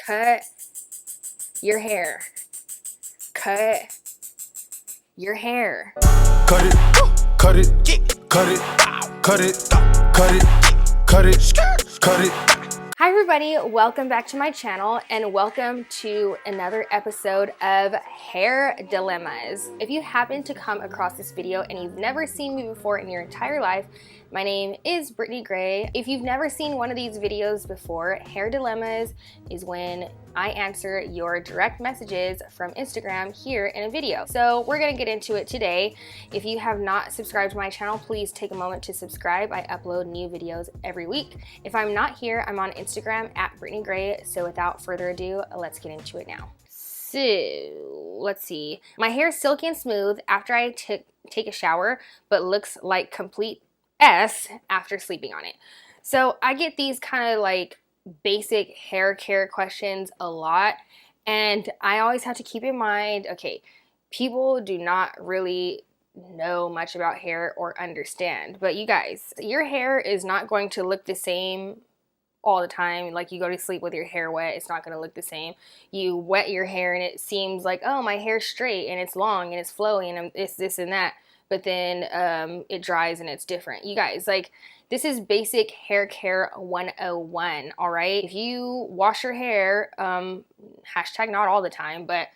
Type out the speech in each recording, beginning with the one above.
cut your hair. Cut your hair. Cut it, cut it, cut it, cut it, cut it, cut it, cut it. Hi everybody, welcome back to my channel and welcome to another episode of Hair Dilemmas. If you happen to come across this video and you've never seen me before in your entire life, my name is Brittney Gray. If you've never seen one of these videos before, Hair Dilemmas is when I answer your direct messages from Instagram here in a video. So we're gonna get into it today. If you have not subscribed to my channel, please take a moment to subscribe. I upload new videos every week. If I'm not here, I'm on Instagram at Brittney Gray. So without further ado, let's get into it now. So let's see. My hair is silky and smooth after I take a shower, but looks like complete S after sleeping on it. So I get these kind of like basic hair care questions a lot, and I always have to keep in mind, okay, people do not really know much about hair or understand, but you guys, your hair is not going to look the same all the time. Like, you go to sleep with your hair wet, it's not going to look the same. You wet your hair and it seems like, oh, my hair's straight and it's long and it's flowy and it's this and that, but then it dries and it's different. You guys, like, this is basic hair care 101, all right? If you wash your hair, hashtag not all the time, but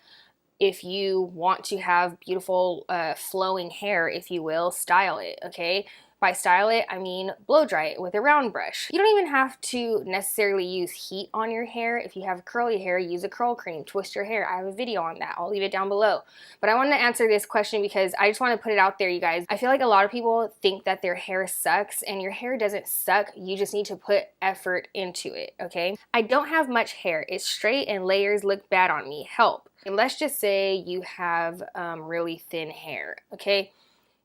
if you want to have beautiful flowing hair, if you will, style it, okay? By style it, I mean blow dry it with a round brush. You don't even have to necessarily use heat on your hair. If you have curly hair, use a curl cream, twist your hair. I have a video on that. I'll leave it down below. But I wanted to answer this question because I just want to put it out there, you guys. I feel like a lot of people think that their hair sucks, and your hair doesn't suck. You just need to put effort into it, okay? I don't have much hair. It's straight and layers look bad on me. Help. And let's just say you have really thin hair, okay?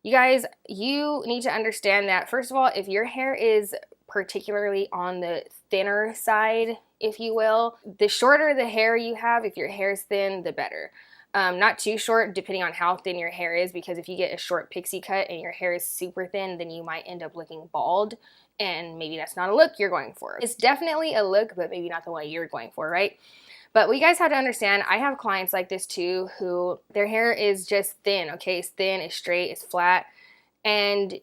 You guys, you need to understand that, first of all, if your hair is particularly on the thinner side, if you will, the shorter the hair you have, if your hair is thin, the better. Not too short, depending on how thin your hair is, because if you get a short pixie cut and your hair is super thin, then you might end up looking bald, and maybe that's not a look you're going for. It's definitely a look, but maybe not the one you're going for, right? But what you guys have to understand, I have clients like this too, who their hair is just thin, okay? It's thin, it's straight, it's flat. And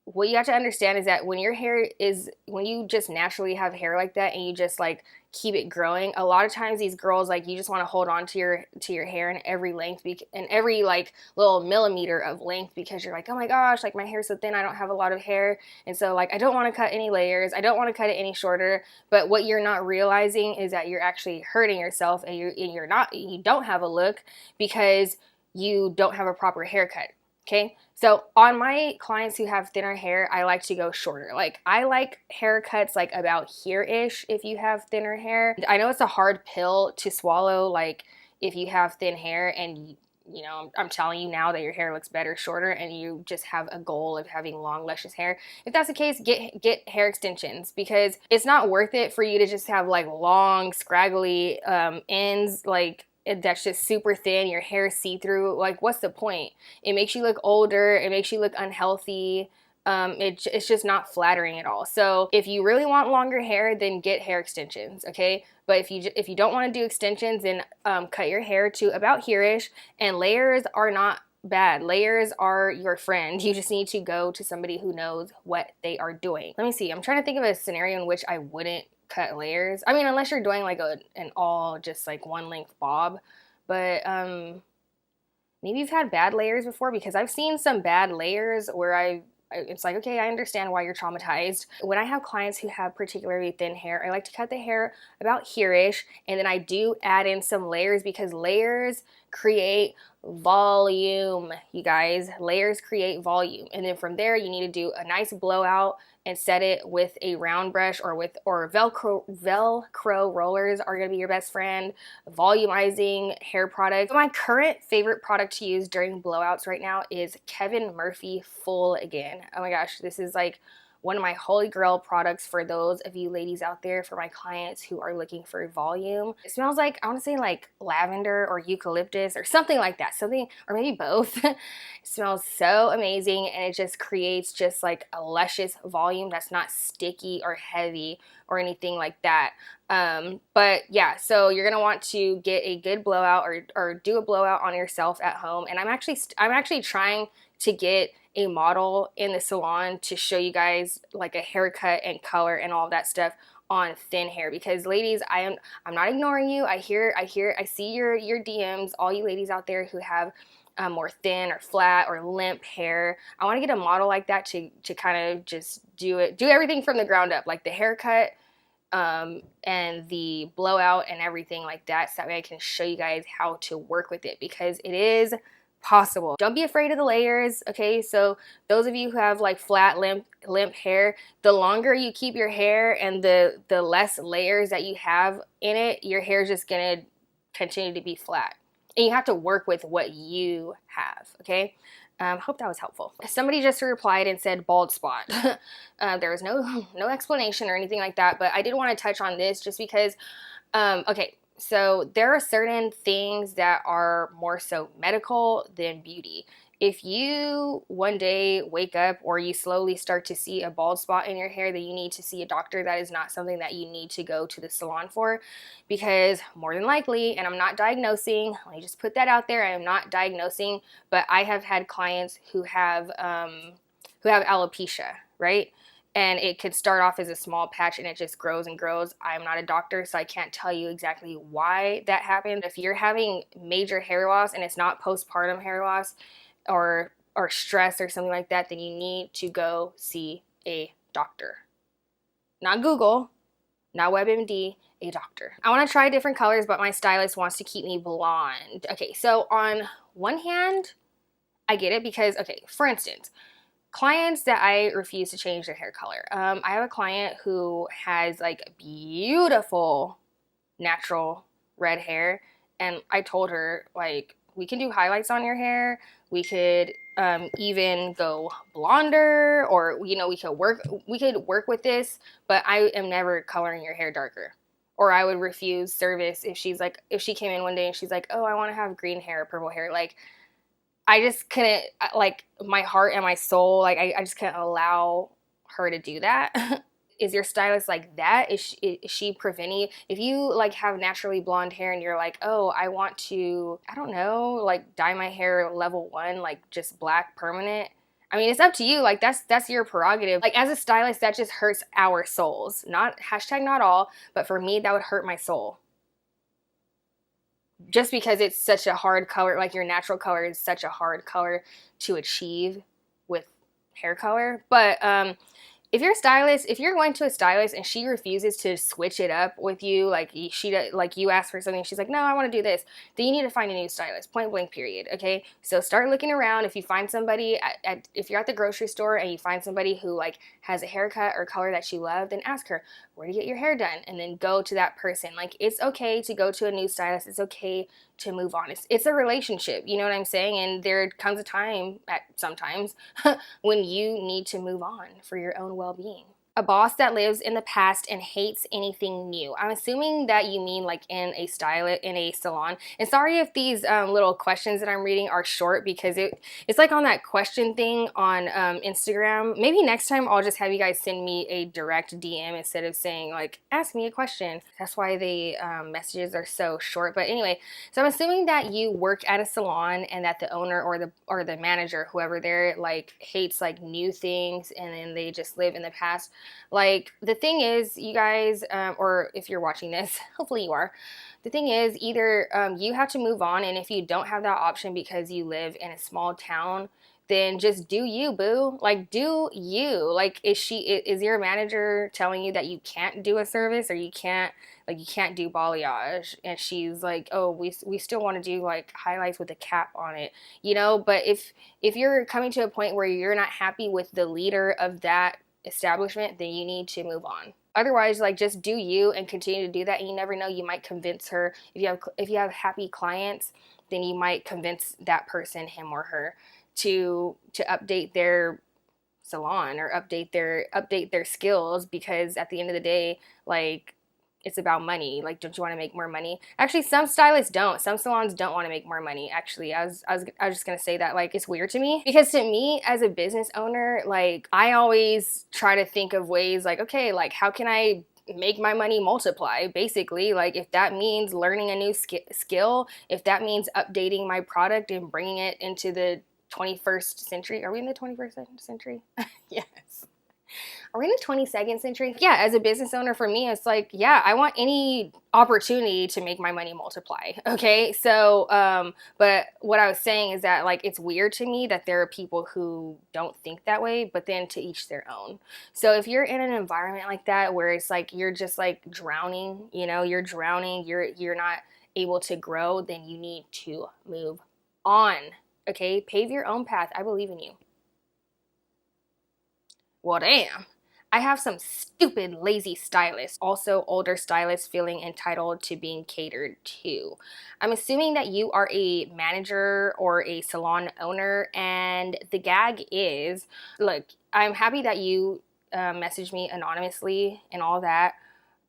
what you have to understand is that when your hair is, when you just naturally have hair like that and you just like keep it growing, a lot of times these girls, like, you just want to hold on to your hair in every length and every like little millimeter of length, because you're like, oh my gosh, like, my hair's so thin, I don't have a lot of hair, and so like I don't want to cut any layers, I don't want to cut it any shorter. But what you're not realizing is that you're actually hurting yourself, and you don't have a look because you don't have a proper haircut. Okay, so on my clients who have thinner hair, I like to go shorter. Like, I like haircuts like about here-ish if you have thinner hair. I know it's a hard pill to swallow, like, if you have thin hair and, you know, I'm telling you now that your hair looks better shorter and you just have a goal of having long, luscious hair. If that's the case, get hair extensions, because it's not worth it for you to just have like long, scraggly ends, like, that's just super thin, your hair see-through. Like, what's the point? It makes you look older, it makes you look unhealthy. It's just not flattering at all. So if you really want longer hair, then get hair extensions, okay? But if you don't want to do extensions, then cut your hair to about here-ish. And layers are not bad. Layers are your friend. You just need to go to somebody who knows what they are doing. Let me see. I'm trying to think of a scenario in which I wouldn't cut layers. I mean, unless you're doing like an all just like one length bob, but maybe you've had bad layers before, because I've seen some bad layers where it's like, okay, I understand why you're traumatized. When I have clients who have particularly thin hair, I like to cut the hair about here-ish, and then I do add in some layers, because layers create volume, you guys. Layers create volume, and then from there you need to do a nice blowout and set it with a round brush, or Velcro rollers are gonna be your best friend. Volumizing hair products. My current favorite product to use during blowouts right now is Kevin Murphy Full Again. Oh my gosh, this is like one of my holy grail products for those of you ladies out there, for my clients who are looking for volume. It smells like, I want to say like lavender or eucalyptus or something like that, something, or maybe both. It smells so amazing, and it just creates just like a luscious volume that's not sticky or heavy or anything like that. But yeah, so you're gonna want to get a good blowout, or do a blowout on yourself at home. And I'm actually trying to get a model in the salon to show you guys like a haircut and color and all of that stuff on thin hair, because ladies, I'm not ignoring you. I see your DMs, all you ladies out there who have more thin or flat or limp hair. I want to get a model like that to kind of just do everything from the ground up, like the haircut and the blowout and everything like that, so that way I can show you guys how to work with it, because it is possible. Don't be afraid of the layers, okay? So those of you who have like flat limp hair, the longer you keep your hair and the less layers that you have in it, your hair is just gonna continue to be flat. And you have to work with what you have, okay? Hope that was helpful. Somebody just replied and said bald spot. There was no explanation or anything like that, but I did want to touch on this just because, okay, so there are certain things that are more so medical than beauty. If you one day wake up or you slowly start to see a bald spot in your hair, then you need to see a doctor. That is not something that you need to go to the salon for, because more than likely, and I'm not diagnosing, let me just put that out there, I am not diagnosing, but I have had clients who have alopecia, right? And it could start off as a small patch and it just grows and grows. I'm not a doctor, so I can't tell you exactly why that happened. If you're having major hair loss and it's not postpartum hair loss or stress or something like that, then you need to go see a doctor. Not Google, not WebMD, a doctor. I want to try different colors, but my stylist wants to keep me blonde. Okay, so on one hand, I get it, because, okay, for instance, clients that I refuse to change their hair color. I have a client who has like beautiful natural red hair, and I told her, like, we can do highlights on your hair. We could even go blonder, or you know, we could work with this, but I am never coloring your hair darker. Or I would refuse service if she came in one day and she's like, oh, I want to have green hair or purple hair. Like, I just couldn't, like, my heart and my soul, like, I just couldn't allow her to do that. Is your stylist like that? Is she preventing? If you, like, have naturally blonde hair and you're like, oh, I want to, I don't know, like, dye my hair level 1, like, just black permanent. I mean, it's up to you. Like, that's your prerogative. Like, as a stylist, that just hurts our souls. Not, #not all, but for me, that would hurt my soul. Just because it's such a hard color, like your natural color is such a hard color to achieve with hair color. But if you're going to a stylist and she refuses to switch it up with you, like you ask for something, she's like, no, I want to do this, then you need to find a new stylist, point blank period, okay? So start looking around. If you find somebody, if you're at the grocery store and you find somebody who like has a haircut or color that you love, then ask her, where do you get your hair done? And then go to that person. Like, it's okay to go to a new stylist. It's okay to move on. It's a relationship, you know what I'm saying? And there comes a time, sometimes, when you need to move on for your own well-being. A boss that lives in the past and hates anything new. I'm assuming that you mean like in a salon. And sorry if these little questions that I'm reading are short, because it's like on that question thing on Instagram. Maybe next time I'll just have you guys send me a direct DM instead of saying like, ask me a question. That's why the messages are so short. But anyway, so I'm assuming that you work at a salon and that the owner or the manager, whoever there, like hates like new things, and then they just live in the past. Like, the thing is, you guys, or if you're watching this, hopefully you are, the thing is, either you have to move on, and if you don't have that option because you live in a small town, then just do you, boo. Like, do you. Like, is your manager telling you that you can't do a service, or you can't do balayage, and she's like, oh, we still want to do like highlights with a cap on it, you know? But if you're coming to a point where you're not happy with the leader of that establishment, then you need to move on. Otherwise, like, just do you and continue to do that, and you never know, you might convince her. If you have happy clients, then you might convince that person, him or her, to update their salon or update their skills, because at the end of the day, like, it's about money. Like, don't you want to make more money? Actually, some stylists don't. Some salons don't want to make more money. Actually, I was just gonna say that, like, it's weird to me, because to me as a business owner, like, I always try to think of ways like, okay, like, how can I make my money multiply, basically. Like, if that means learning a new skill, if that means updating my product and bringing it into the 21st century. Are we in the 21st century? Yes. Are we in the 22nd century? Yeah, as a business owner, for me, it's like, yeah, I want any opportunity to make my money multiply. Okay. So, but what I was saying is that, like, it's weird to me that there are people who don't think that way, but then to each their own. So if you're in an environment like that, where it's like, you're just like drowning, you know, you're drowning, you're not able to grow, then you need to move on. Okay. Pave your own path. I believe in you. Well, damn. I have some stupid, lazy stylists, also older stylists, feeling entitled to being catered to. I'm assuming that you are a manager or a salon owner, and the gag is, look, I'm happy that you messaged me anonymously and all that,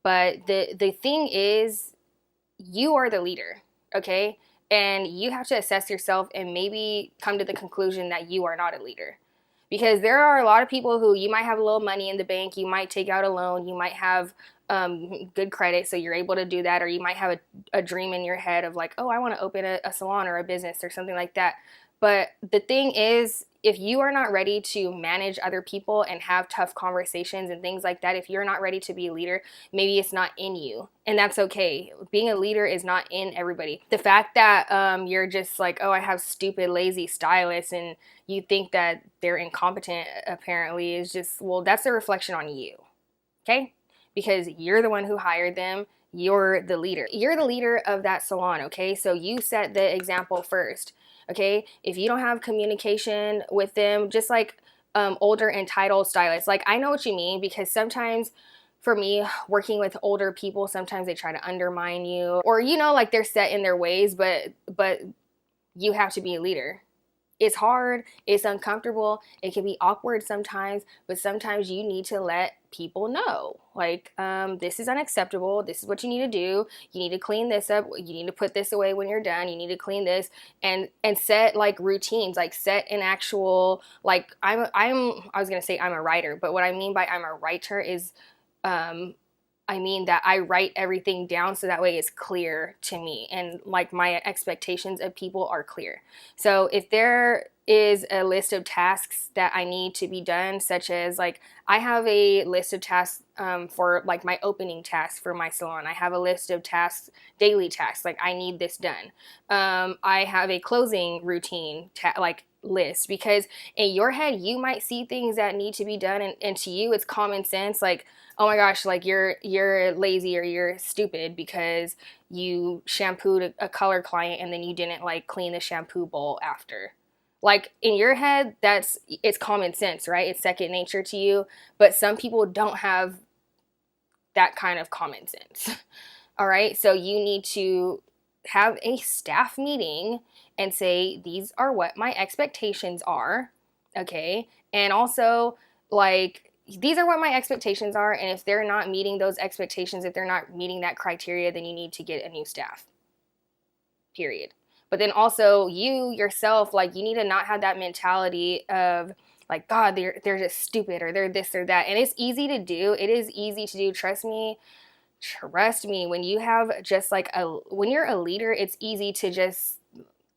but the thing is, you are the leader, okay? And you have to assess yourself and maybe come to the conclusion that you are not a leader. Because there are a lot of people who, you might have a little money in the bank, you might take out a loan, you might have good credit, so you're able to do that, or you might have a dream in your head of like, oh, I want to open a salon or a business or something like that. But the thing is, if you are not ready to manage other people and have tough conversations and things like that, if you're not ready to be a leader, maybe it's not in you. And that's okay. Being a leader is not in everybody. The fact that you're just like, oh, I have stupid, lazy stylists, and you think that they're incompetent, apparently, is just, well, that's a reflection on you. Okay? Because you're the one who hired them. You're the leader. You're the leader of that salon, okay? So you set the example first. Okay, if you don't have communication with them, just like older entitled stylists, like, I know what you mean, because sometimes for me, working with older people, sometimes they try to undermine you, or, you know, like, they're set in their ways, but you have to be a leader. It's hard, it's uncomfortable, it can be awkward sometimes, but sometimes you need to let people know, like, this is unacceptable, this is what you need to do, you need to clean this up, you need to put this away when you're done, you need to clean this, and set, like, routines, like, set an actual, like, I was gonna say I'm a writer, but what I mean by I'm a writer is, I mean that I write everything down so that way it's clear to me, and, like, my expectations of people are clear. So if there is a list of tasks that I need to be done, such as, like, I have a list of tasks for, like, my opening tasks for my salon. I have a list of tasks, daily tasks, like, I need this done. I have a closing routine, like, list, because in your head you might see things that need to be done, and to you it's common sense, like, oh my gosh, like, you're lazy or you're stupid because you shampooed a color client and then you didn't, like, clean the shampoo bowl after. Like, in your head, it's common sense, right? It's second nature to you, but some people don't have that kind of common sense. All right, so you need to have a staff meeting and say, these are what my expectations are, okay? And also, like, these are what my expectations are, and if they're not meeting those expectations, if they're not meeting that criteria, then you need to get a new staff, period. But then also, you yourself, like, you need to not have that mentality of, like, God, they're just stupid, or they're this or that. And it's easy to do. It is easy to do. Trust me. When you have just, like, when you're a leader, it's easy to just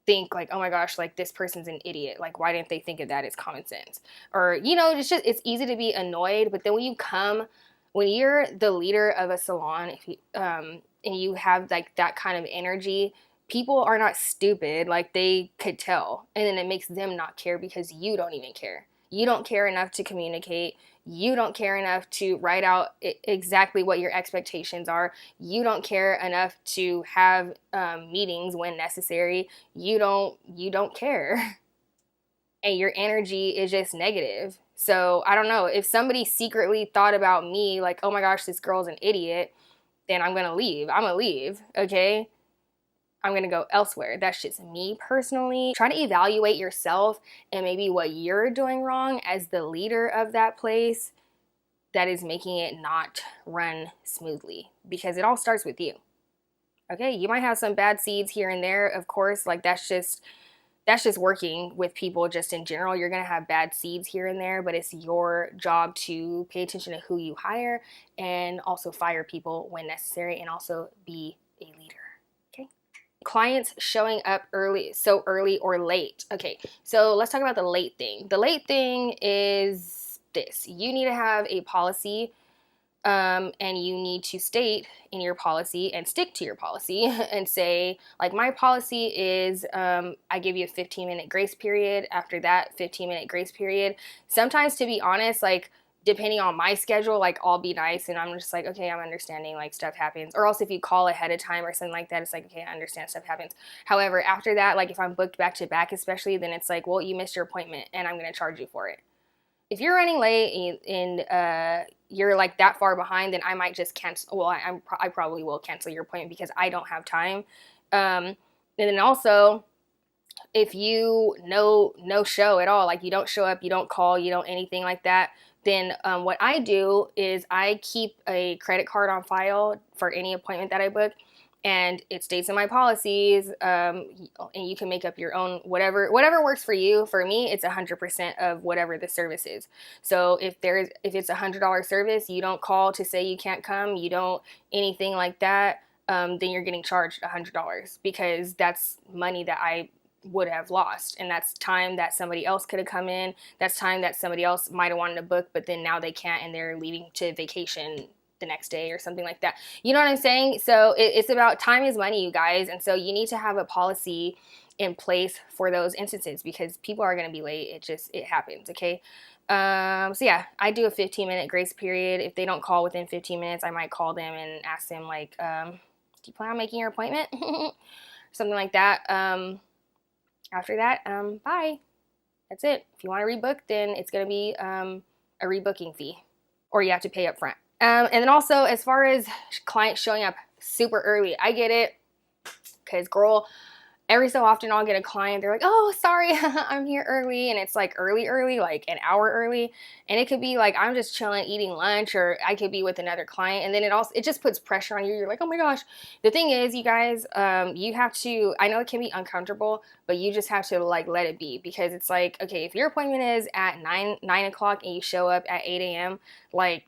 think, like, oh my gosh, like, this person's an idiot. Like, why didn't they think of that? It's common sense. Or, you know, it's easy to be annoyed. But then when you're the leader of a salon, if you, and you have, like, that kind of energy, people are not stupid, like, they could tell, and then it makes them not care because you don't even care. You don't care enough to communicate. You don't care enough to write out exactly what your expectations are. You don't care enough to have meetings when necessary. You don't care. And your energy is just negative. So I don't know, if somebody secretly thought about me, like, oh my gosh, this girl's an idiot, then I'm gonna leave. I'm gonna leave, okay? I'm gonna go elsewhere. That's just me personally. Try to evaluate yourself and maybe what you're doing wrong as the leader of that place that is making it not run smoothly, because it all starts with you. Okay, you might have some bad seeds here and there, of course, like that's just working with people just in general. You're gonna have bad seeds here and there, but it's your job to pay attention to who you hire and also fire people when necessary, and also be a leader. Okay. Clients showing up early or late. Okay, so let's talk about the late thing. The late thing is this: you need to have a policy, and you need to state in your policy and stick to your policy and say, like, my policy is I give you a 15-minute grace period. After that 15-minute grace period, sometimes, to be honest, like, depending on my schedule, like, I'll be nice and I'm just like, okay, I'm understanding, like, stuff happens. Or else if you call ahead of time or something like that, it's like, okay, I understand, stuff happens. However, after that, like, if I'm booked back to back especially, then it's like, well, you missed your appointment and I'm going to charge you for it. If you're running late and you're like that far behind, then I might just cancel. Well, I probably will cancel your appointment because I don't have time. And then also, if you no show at all, like you don't show up, you don't call, you don't anything like that, then what I do is I keep a credit card on file for any appointment that I book. And it states in my policies, and you can make up your own, whatever works for you. For me, it's 100% of whatever the service is. So if it's $100 service, you don't call to say you can't come, you don't anything like that, then you're getting charged $100, because that's money that I would have lost, and that's time that somebody else could have come in. That's time that somebody else might have wanted to book, but then now they can't, and they're leaving to vacation the next day or something like that. You know what I'm saying? So it's about time is money, you guys. And so you need to have a policy in place for those instances, because people are going to be late. It happens. Okay. So yeah, I do a 15-minute grace period. If they don't call within 15 minutes, I might call them and ask them, like, do you plan on making your appointment? Something like that. After that, bye. That's it. If you want to rebook, then it's going to be a rebooking fee, or you have to pay up front. And then also, as far as clients showing up super early, I get it, because, girl, every so often I'll get a client, they're like, oh, sorry, I'm here early, and it's like early, like an hour early, and it could be like I'm just chilling, eating lunch, or I could be with another client, and then it just puts pressure on you. You're like, oh my gosh. The thing is, you guys, you have to, I know it can be uncomfortable, but you just have to, like, let it be, because it's like, okay, if your appointment is at 9 o'clock and you show up at 8 a.m., like,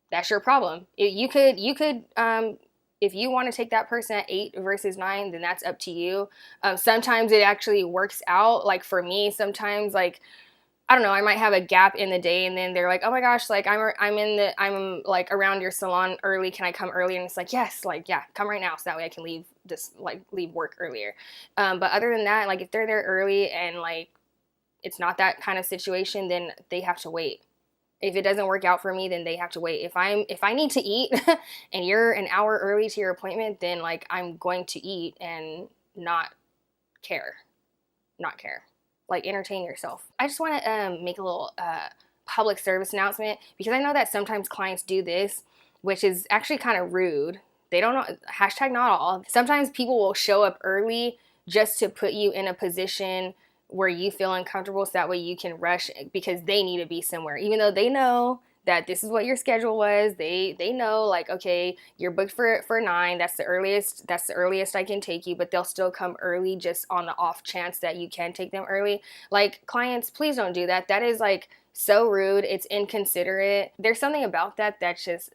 that's your problem. You could, if you want to take that person at 8 versus 9, then that's up to you. Sometimes it actually works out. Like, for me, sometimes, like, I don't know, I might have a gap in the day, and then they're like, oh my gosh, like, I'm like around your salon early. Can I come early? And it's like, yes, like, yeah, come right now, so that way I can leave work earlier. But other than that, like, if they're there early and, like, it's not that kind of situation, then they have to wait. If it doesn't work out for me, then they have to wait. If I need to eat and you're an hour early to your appointment, then, like, I'm going to eat and not care. Like, entertain yourself. I just want to make a little public service announcement, because I know that sometimes clients do this, which is actually kind of rude. They don't know, hashtag not all. Sometimes people will show up early just to put you in a position where you feel uncomfortable, so that way you can rush, because they need to be somewhere, even though they know that this is what your schedule was. They know, like, okay, you're booked for 9. That's the earliest I can take you, but they'll still come early just on the off chance that you can take them early. Like, clients, please don't do that. That is, like, so rude. It's inconsiderate. There's something about that that's just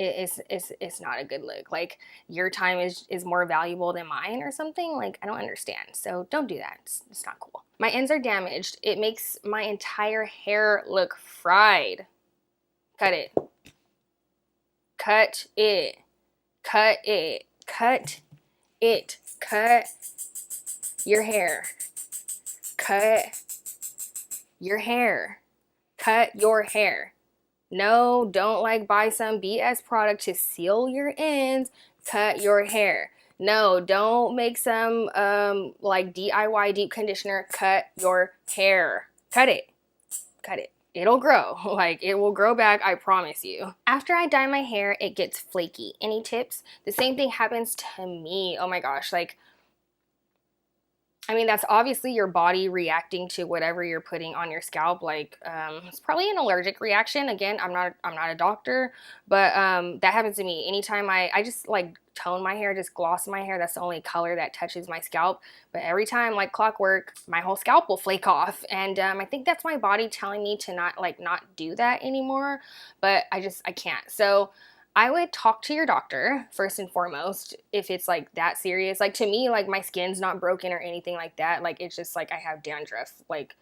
it's not a good look. Like, your time is more valuable than mine or something. Like, I don't understand. So don't do that. It's not cool. My ends are damaged. It makes my entire hair look fried. Cut it. Cut it. Cut it. Cut it. Cut your hair. Cut your hair. Cut your hair. No, don't, like, buy some BS product to seal your ends. Cut your hair. No, don't make some like DIY deep conditioner. Cut your hair. Cut it. Cut it. it'll grow. Like, it will grow back, I promise you. After I dye my hair, it gets flaky. Any tips? The same thing happens to me. Oh my gosh, like, I mean, that's obviously your body reacting to whatever you're putting on your scalp. Like, it's probably an allergic reaction. Again, I'm not a doctor, but that happens to me. Anytime I just like tone my hair, just gloss my hair. That's the only color that touches my scalp. But every time, like clockwork, my whole scalp will flake off. And I think that's my body telling me to not do that anymore. But I can't. So I would talk to your doctor first and foremost if it's like that serious. Like, to me, like, my skin's not broken or anything like that. Like, it's just like I have dandruff. Like,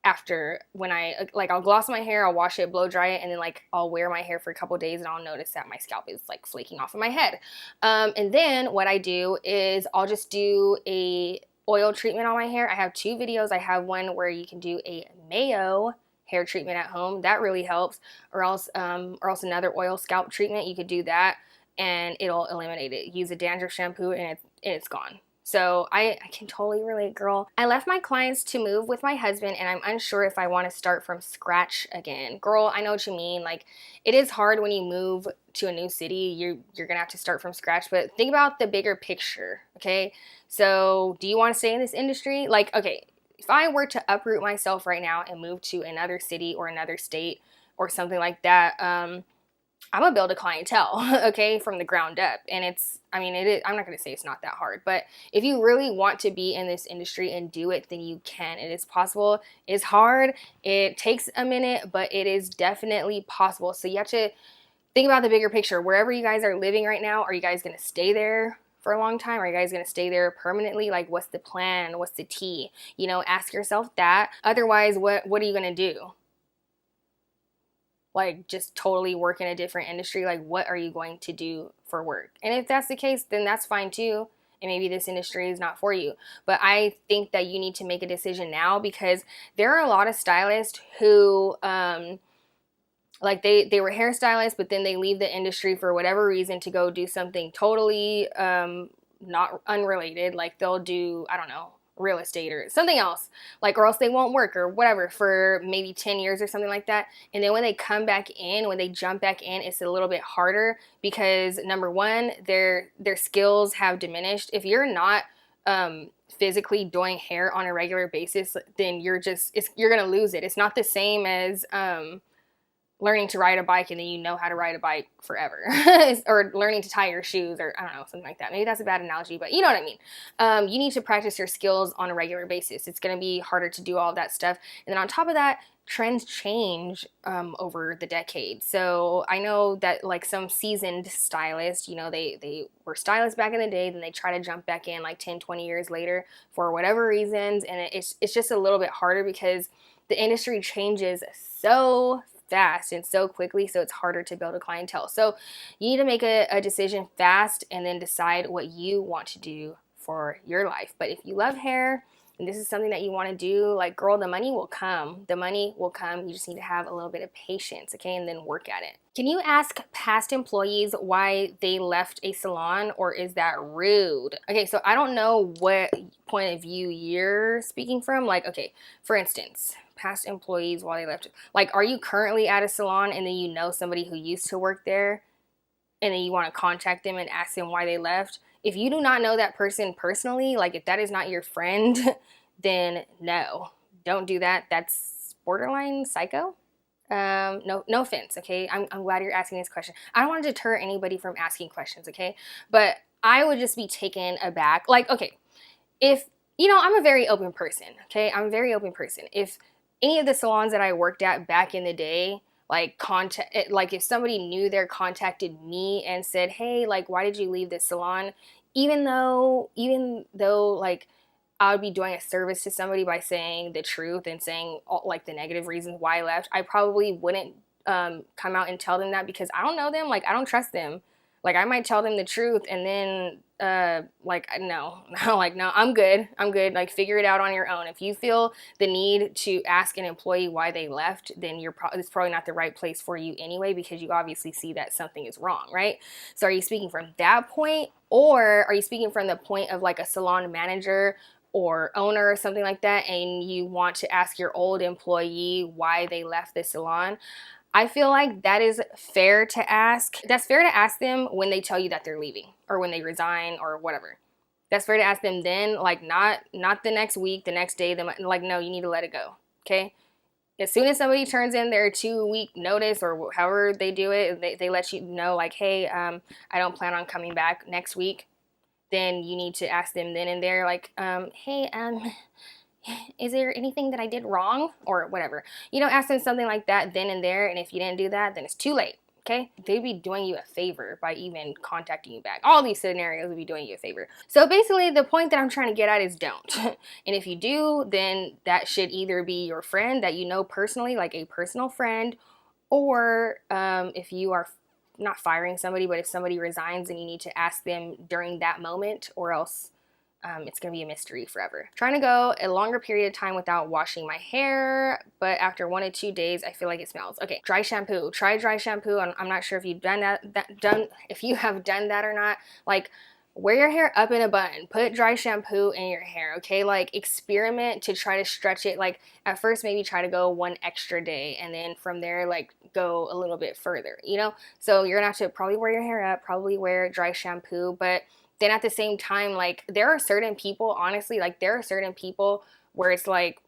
after when I'll gloss my hair, I'll wash it, blow dry it, and then like I'll wear my hair for a couple days and I'll notice that my scalp is like flaking off of my head. And then what I do is I'll just do a oil treatment on my hair. I have 2 videos. I have one where you can do a mayo hair treatment at home. That really helps. Or else another oil scalp treatment. You could do that and it'll eliminate it. Use a dandruff shampoo and it's gone. So I can totally relate, girl. I left my clients to move with my husband and I'm unsure if I want to start from scratch again. Girl, I know what you mean. Like, it is hard when you move to a new city. You're gonna have to start from scratch, but think about the bigger picture, okay? So do you want to stay in this industry? Like, okay, if I were to uproot myself right now and move to another city or another state or something like that, I'm gonna build a clientele, okay, from the ground up. And I'm not gonna say it's not that hard, but if you really want to be in this industry and do it, then you can. It is possible. It's hard. It takes a minute, but it is definitely possible. So you have to think about the bigger picture. Wherever you guys are living right now, are you guys gonna stay there for a long time? Are you guys gonna stay there permanently? Like, what's the plan? What's the tea? You know, ask yourself that. Otherwise, what are you gonna do? Like, just totally work in a different industry? Like, what are you going to do for work? And if that's the case, then that's fine too. And maybe this industry is not for you. But I think that you need to make a decision now, because there are a lot of stylists who, like they were hairstylists, but then they leave the industry for whatever reason to go do something totally not unrelated. Like, they'll do, I don't know, real estate or something else, like, or else they won't work or whatever for maybe 10 years or something like that. And then when they come back in, when they jump back in, it's a little bit harder because, number one, their skills have diminished. If you're not physically doing hair on a regular basis, then you're gonna lose it. It's not the same as learning to ride a bike and then you know how to ride a bike forever. Or learning to tie your shoes, or I don't know, something like that. Maybe that's a bad analogy, but you know what I mean. You need to practice your skills on a regular basis. It's going to be harder to do all of that stuff. And then on top of that, trends change over the decades. So I know that like some seasoned stylists, you know, they were stylists back in the day, then they try to jump back in like 10, 20 years later for whatever reasons. And it's just a little bit harder because the industry changes so fast and so quickly, so it's harder to build a clientele. So you need to make a decision fast and then decide what you want to do for your life. But if you love hair and this is something that you want to do, like, girl, the money will come. The money will come. You just need to have a little bit of patience, okay, and then work at it. Can you ask past employees why they left a salon, or is that rude? Okay, so I don't know what point of view you're speaking from. Like, okay, for instance, past employees while they left. Like, are you currently at a salon and then you know somebody who used to work there and then you want to contact them and ask them why they left? If you do not know that person personally, like if that is not your friend, then no, don't do that. That's borderline psycho. No offense, okay? I'm glad you're asking this question. I don't want to deter anybody from asking questions, okay? But I would just be taken aback. Like, okay, if, you know, I'm a very open person, okay? I'm a very open person. If any of the salons that I worked at back in the day, like if somebody new there contacted me and said, hey, like, why did you leave this salon? Even though like I would be doing a service to somebody by saying the truth and saying like the negative reasons why I left, I probably wouldn't come out and tell them that, because I don't know them. Like, I don't trust them. Like, I might tell them the truth and then like, no, I'm good. Like, figure it out on your own. If you feel the need to ask an employee why they left, then it's probably not the right place for you anyway, because you obviously see that something is wrong, right? So are you speaking from that point, or are you speaking from the point of like a salon manager or owner or something like that, and you want to ask your old employee why they left the salon, I feel like that is fair to ask. That's fair to ask them when they tell you that they're leaving or when they resign or whatever. That's fair to ask them then, like not the next week, the next day, like no, you need to let it go, okay? As soon as somebody turns in their 2-week notice or however they do it, they let you know like, hey, I don't plan on coming back next week, then you need to ask them then and there like, hey, is there anything that I did wrong or whatever? You know, ask them something like that then and there, and if you didn't do that, then it's too late, okay? They'd be doing you a favor by even contacting you back. All these scenarios would be doing you a favor. So basically, the point that I'm trying to get at is don't. And if you do, then that should either be your friend that you know personally, like a personal friend, or if you are not firing somebody, but if somebody resigns, then you need to ask them during that moment, or else it's going to be a mystery forever. Trying to go a longer period of time without washing my hair, but after 1 to 2 days, I feel like it smells. Okay, dry shampoo. Try dry shampoo. I'm not sure if you've done if you have done that or not. Like, wear your hair up in a bun. Put dry shampoo in your hair, okay? Like, experiment to try to stretch it. Like, at first, maybe try to go 1 extra day, and then from there, like, go a little bit further, you know? So you're gonna have to probably wear your hair up, probably wear dry shampoo, but then at the same time, like, there are certain people, honestly, like, there are certain people where it's like,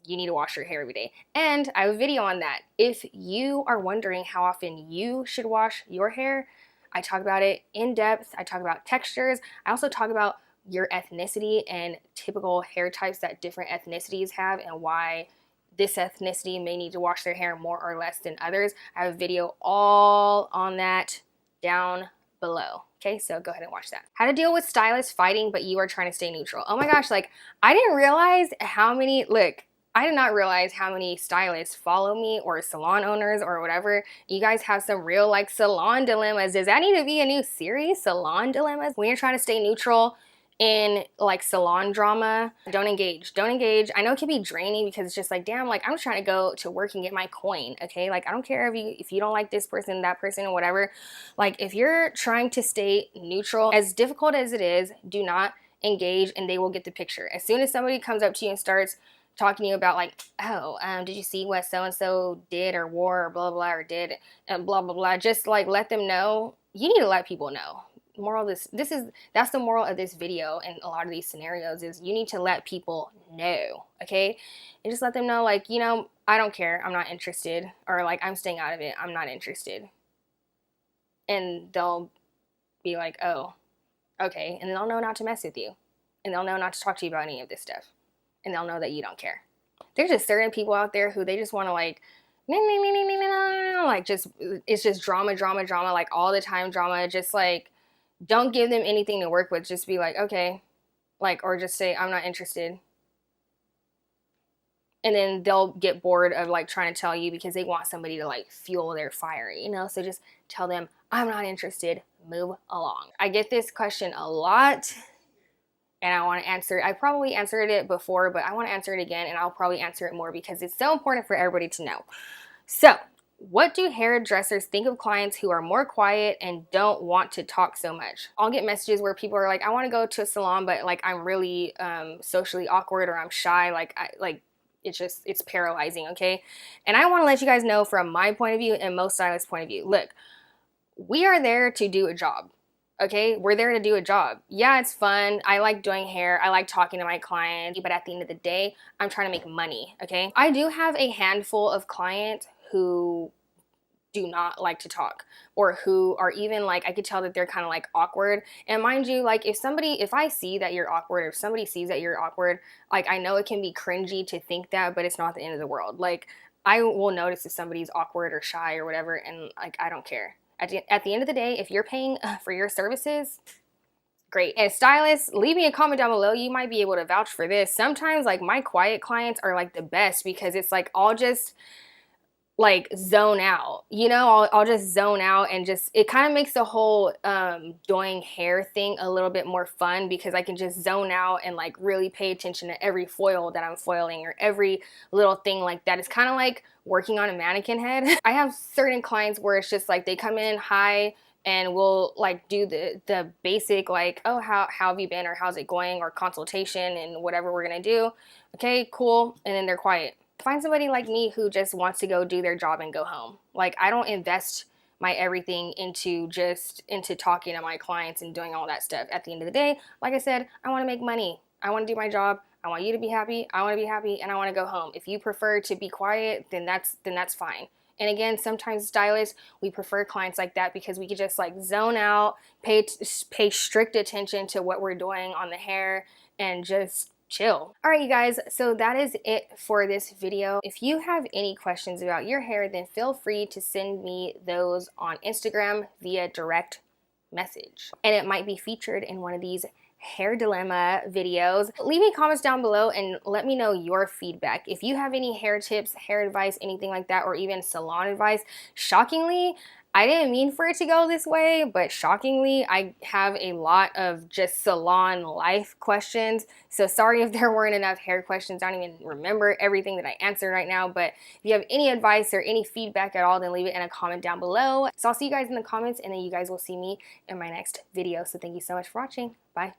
you need to wash your hair every day. And I have a video on that. If you are wondering how often you should wash your hair, I talk about it in depth. I talk about textures. I also talk about your ethnicity and typical hair types that different ethnicities have and why this ethnicity may need to wash their hair more or less than others. I have a video all on that down below. Okay, so go ahead and watch that. How to deal with stylists fighting, but you are trying to stay neutral. Oh my gosh, like, I didn't realize how many, look, I did not realize how many stylists follow me or salon owners or whatever. You guys have some real, like, salon dilemmas. Does that need to be a new series? Salon dilemmas? When you're trying to stay neutral in, like, salon drama, don't engage. Don't engage. I know it can be draining because it's just like, damn, like, I'm trying to go to work and get my coin, okay? Like, I don't care if you don't like this person, that person, or whatever. Like, if you're trying to stay neutral, as difficult as it is, do not engage and they will get the picture. As soon as somebody comes up to you and starts talking to you about like, oh, did you see what so-and-so did or wore or blah, blah, or did and blah, blah, blah, just like let them know. You need to let people know. Moral that's the moral of this video and a lot of these scenarios is you need to let people know, okay? And just let them know, like, you know, I don't care, I'm not interested, or like, I'm staying out of it, I'm not interested. And they'll be like, oh, okay, and they'll know not to mess with you, and they'll know not to talk to you about any of this stuff, and they'll know that you don't care. There's just certain people out there who they just want to like, like, just, it's just drama, drama, drama, like all the time drama. Just like, don't give them anything to work with. Just be like, okay, like, or just say, I'm not interested. And then they'll get bored of like trying to tell you because they want somebody to like fuel their fire, you know? So just tell them, I'm not interested, move along. I get this question a lot and I want to answer it. I probably answered it before, but I want to answer it again, and I'll probably answer it more because it's so important for everybody to know. So, what do hairdressers think of clients who are more quiet and don't want to talk so much? I'll get messages where people are like, I want to go to a salon, but like I'm really socially awkward, or I'm shy. It's paralyzing, okay? And I want to let you guys know from my point of view and most stylists' point of view. Look, we are there to do a job, okay? We're there to do a job. Yeah, it's fun. I like doing hair. I like talking to my clients. But at the end of the day, I'm trying to make money, okay? I do have a handful of clients who do not like to talk, or who are even like, I could tell that they're kind of like awkward. And mind you, like if I see that you're awkward, or if somebody sees that you're awkward, like I know it can be cringy to think that, but it's not the end of the world. Like I will notice if somebody's awkward or shy or whatever, and like I don't care. At the end of the day, if you're paying for your services, great. And stylists, leave me a comment down below. You might be able to vouch for this. Sometimes like my quiet clients are like the best because it's like I'll just like zone out, you know, I'll just zone out, and just, it kind of makes the whole doing hair thing a little bit more fun because I can just zone out and like really pay attention to every foil that I'm foiling, or every little thing like that. It's kind of like working on a mannequin head. I have certain clients where it's just like they come in, hi, and we'll like do the basic like, oh, how have you been, or how's it going, or consultation and whatever we're gonna do. Okay, cool. And then they're quiet. Find somebody like me who just wants to go do their job and go home. Like, I don't invest my everything into talking to my clients and doing all that stuff. At the end of the day, like I said, I want to make money. I want to do my job. I want you to be happy. I want to be happy, and I want to go home. If you prefer to be quiet, then that's fine. And again, sometimes stylists, we prefer clients like that because we could just like zone out, pay strict attention to what we're doing on the hair, and just chill. All right, you guys, so that is it for this video. If you have any questions about your hair, then feel free to send me those on Instagram via direct message, and it might be featured in one of these hair dilemma videos. Leave me comments down below and let me know your feedback. If you have any hair tips, hair advice, anything like that, or even salon advice. Shockingly, I didn't mean for it to go this way, but shockingly, I have a lot of just salon life questions. So sorry if there weren't enough hair questions. I don't even remember everything that I answered right now, but if you have any advice or any feedback at all, then leave it in a comment down below. So I'll see you guys in the comments, and then you guys will see me in my next video. So thank you so much for watching. Bye.